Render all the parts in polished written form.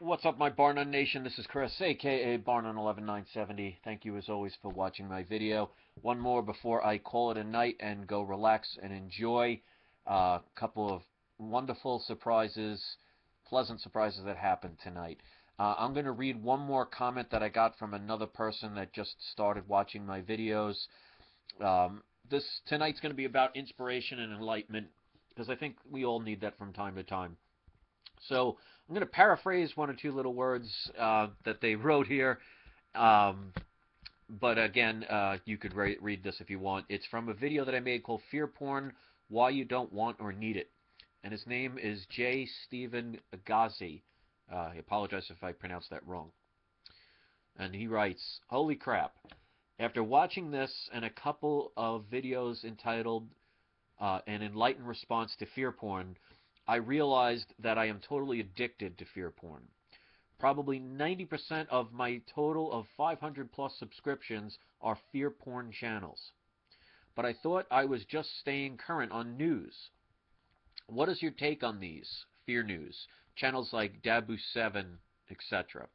What's up, my Barnum Nation? This is Chris, aka Barnum 11970. Thank you, as always, for watching my video. One more before I call it a night and go relax and enjoy a couple of wonderful surprises, pleasant surprises that happened tonight. I'm going to read one more comment that I got from another person that just started watching my videos. This tonight's going to be about inspiration and enlightenment because I think we all need that from time to time. So I'm going to paraphrase one or two little words that they wrote here. Um, but again, you could read this if you want. It's from a video that I made called Fear Porn, Why You Don't Want or Need It. And his name is J. Stephen Ghazi. I apologize if I pronounced that wrong. And he writes, "Holy crap. After watching this and a couple of videos entitled An Enlightened Response to Fear Porn, I realized that I am totally addicted to fear porn. Probably 90% of my total of 500 plus subscriptions are fear porn channels. But I thought I was just staying current on news. What is your take on these fear news? Channels like Dabu7, etc.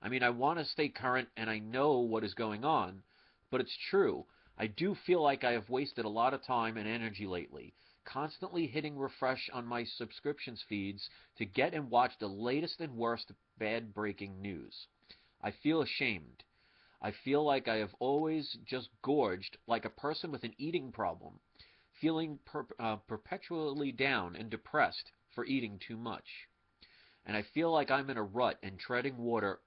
I mean, I want to stay current and I know what is going on, but it's true. I do feel like I have wasted a lot of time and energy lately, constantly hitting refresh on my subscriptions feeds to get and watch the latest and worst bad breaking news. I feel ashamed. I feel like I have always just gorged like a person with an eating problem, feeling perpetually down and depressed for eating too much. And I feel like I'm in a rut and treading water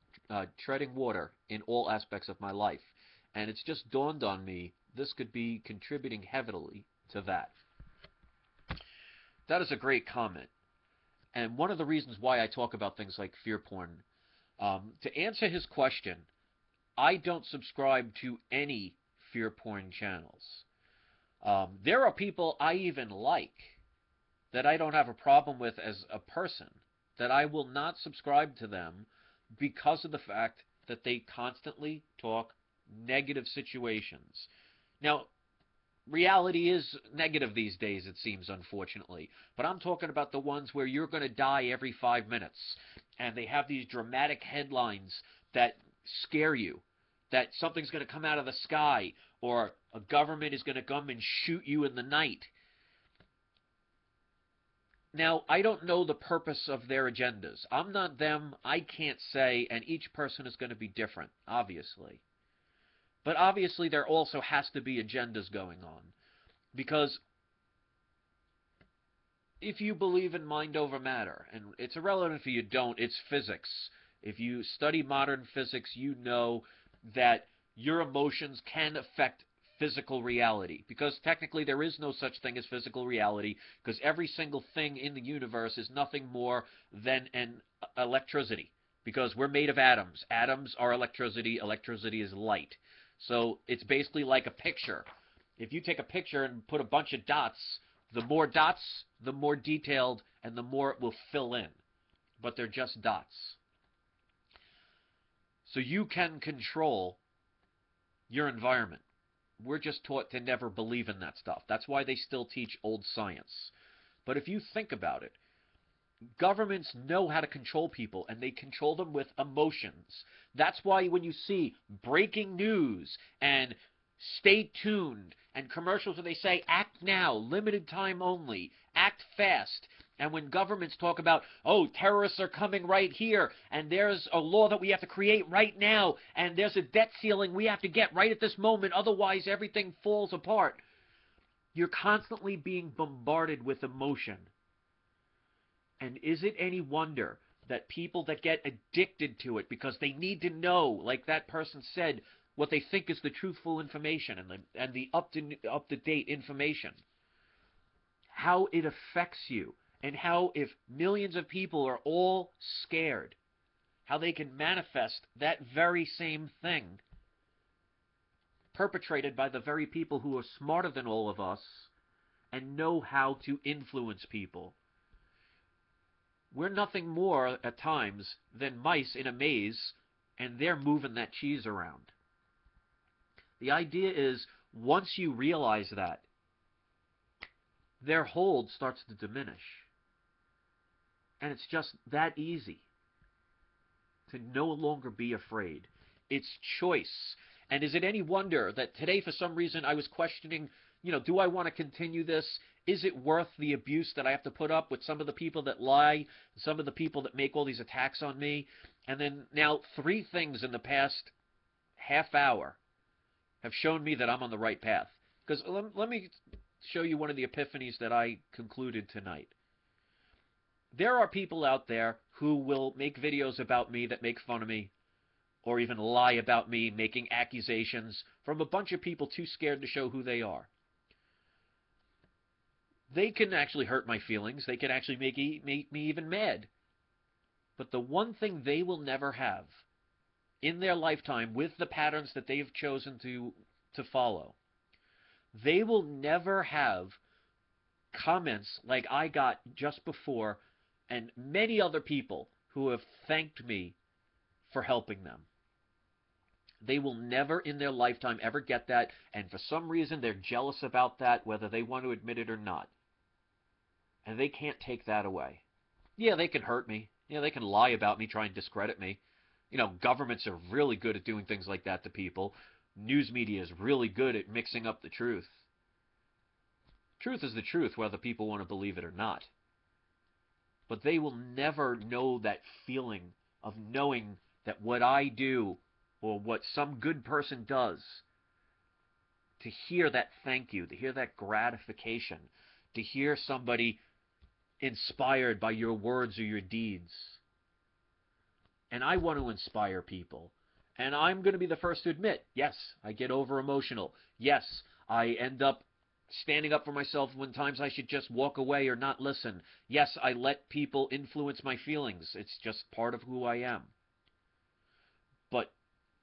in all aspects of my life. And it's just dawned on me this could be contributing heavily to that." That is a great comment. And one of the reasons why I talk about things like fear porn, to answer his question, I don't subscribe to any fear porn channels. There are people I even like that I don't have a problem with as a person, that I will not subscribe to them because of the fact that they constantly talk negative situations. Now, reality is negative these days, it seems, unfortunately. But I'm talking about the ones where you're going to die every 5 minutes. And they have these dramatic headlines that scare you. That something's going to come out of the sky, or a government is going to come and shoot you in the night. Now, I don't know the purpose of their agendas. I'm not them. I can't say, and each person is going to be different, obviously. But obviously, there also has to be agendas going on. Because if you believe in mind over matter, and it's irrelevant if you don't, it's physics. If you study modern physics, you know that your emotions can affect physical reality. Because technically there is no such thing as physical reality, because every single thing in the universe is nothing more than an electricity. Because we're made of atoms. Atoms are electricity. Electricity is light. So it's basically like a picture. If you take a picture and put a bunch of dots, the more dots, the more detailed, and the more it will fill in. But they're just dots. So you can control your environment. We're just taught to never believe in that stuff. That's why they still teach old science. But if you think about it, governments know how to control people, and they control them with emotions. That's why when you see breaking news and stay tuned and commercials where they say act now, limited time only, act fast, and when governments talk about, oh, terrorists are coming right here, and there's a law that we have to create right now, and there's a debt ceiling we have to get right at this moment, otherwise everything falls apart. You're constantly being bombarded with emotion. And is it any wonder that people that get addicted to it because they need to know, like that person said, what they think is the truthful information and the up to date information, how it affects you, and how if millions of people are all scared, how they can manifest that very same thing perpetrated by the very people who are smarter than all of us and know how to influence people. We're nothing more, at times, than mice in a maze, and they're moving that cheese around. The idea is, once you realize that, their hold starts to diminish. And it's just that easy. to no longer be afraid. It's choice. And is it any wonder that today, for some reason, I was questioning, do I want to continue this? Is it worth the abuse that I have to put up with some of the people that lie, some of the people that make all these attacks on me? And then now 3 things in the past half hour have shown me that I'm on the right path. Because let me show you one of the epiphanies that I concluded tonight. There are people out there who will make videos about me that make fun of me, or even lie about me, making accusations from a bunch of people too scared to show who they are. They can actually hurt my feelings. They can actually make me even mad. But the one thing they will never have in their lifetime, with the patterns that they've chosen to follow, they will never have comments like I got just before, and many other people who have thanked me for helping them. They will never in their lifetime ever get that, and for some reason they're jealous about that, whether they want to admit it or not. And they can't take that away. Yeah, they can hurt me. Yeah, they can lie about me, try and discredit me. Governments are really good at doing things like that to people. News media is really good at mixing up the truth. Truth is the truth, whether people want to believe it or not. But they will never know that feeling of knowing that what I do, or what some good person does, to hear that thank you, to hear that gratification, to hear somebody inspired by your words or your deeds. And I want to inspire people. And I'm going to be the first to admit, yes, I get over emotional. Yes, I end up standing up for myself when times I should just walk away or not listen. Yes, I let people influence my feelings. It's just part of who I am. But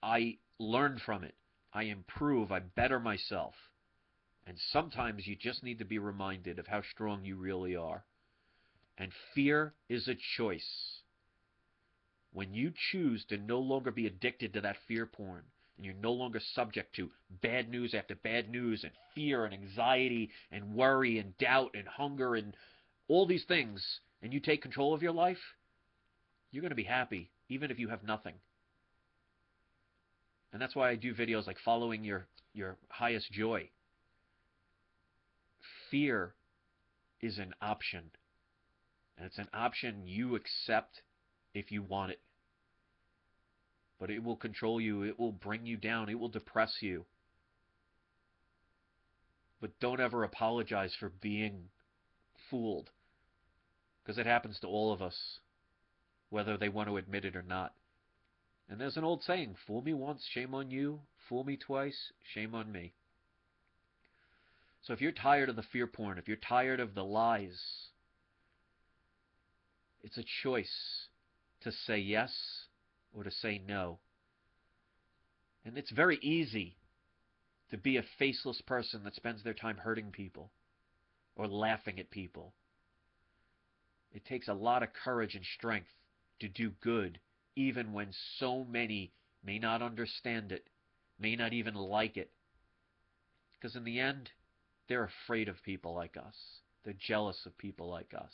I learn from it. I improve. I better myself. And sometimes you just need to be reminded of how strong you really are. And fear is a choice. When you choose to no longer be addicted to that fear porn, and you're no longer subject to bad news after bad news, and fear and anxiety and worry and doubt and hunger and all these things, and you take control of your life, you're going to be happy, even if you have nothing. And that's why I do videos like following your highest joy. Fear is an option. And it's an option you accept if you want it. But it will control you. It will bring you down. It will depress you. But don't ever apologize for being fooled. Because it happens to all of us, whether they want to admit it or not. And there's an old saying, fool me once, shame on you. Fool me twice, shame on me. So if you're tired of the fear porn, if you're tired of the lies, it's a choice to say yes or to say no. And it's very easy to be a faceless person that spends their time hurting people or laughing at people. It takes a lot of courage and strength to do good, even when so many may not understand it, may not even like it. Because in the end, they're afraid of people like us. They're jealous of people like us.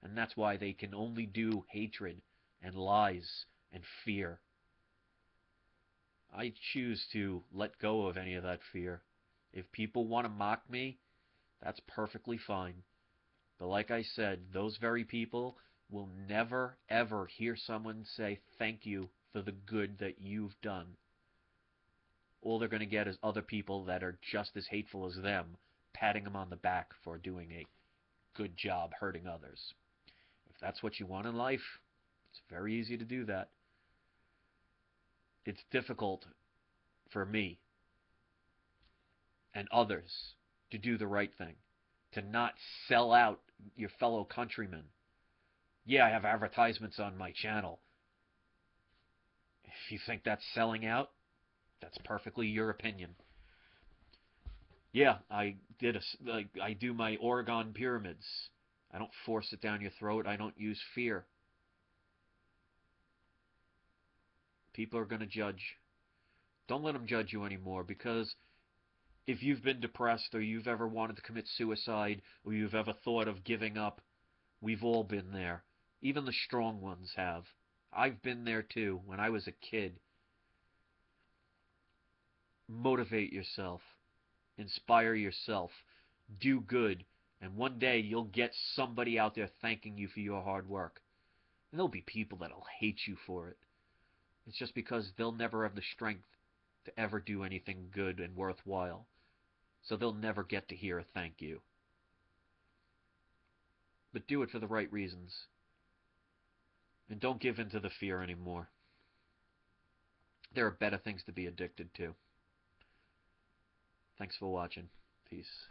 And that's why they can only do hatred and lies and fear. I choose to let go of any of that fear. If people want to mock me, that's perfectly fine. But like I said, those very people will never, ever hear someone say thank you for the good that you've done. All they're going to get is other people that are just as hateful as them, patting them on the back for doing a good job hurting others. If that's what you want in life, it's very easy to do that. It's difficult for me and others to do the right thing, to not sell out your fellow countrymen. Yeah, I have advertisements on my channel. If you think that's selling out, that's perfectly your opinion. Yeah, I do my Oregon pyramids. I don't force it down your throat. I don't use fear. People are going to judge. Don't let them judge you anymore, because if you've been depressed or you've ever wanted to commit suicide or you've ever thought of giving up, we've all been there. Even the strong ones have. I've been there too when I was a kid. Motivate yourself. Inspire yourself. Do good. And one day you'll get somebody out there thanking you for your hard work. And there'll be people that'll hate you for it. It's just because they'll never have the strength to ever do anything good and worthwhile. So they'll never get to hear a thank you. But do it for the right reasons. And don't give in to the fear anymore. There are better things to be addicted to. Thanks for watching. Peace.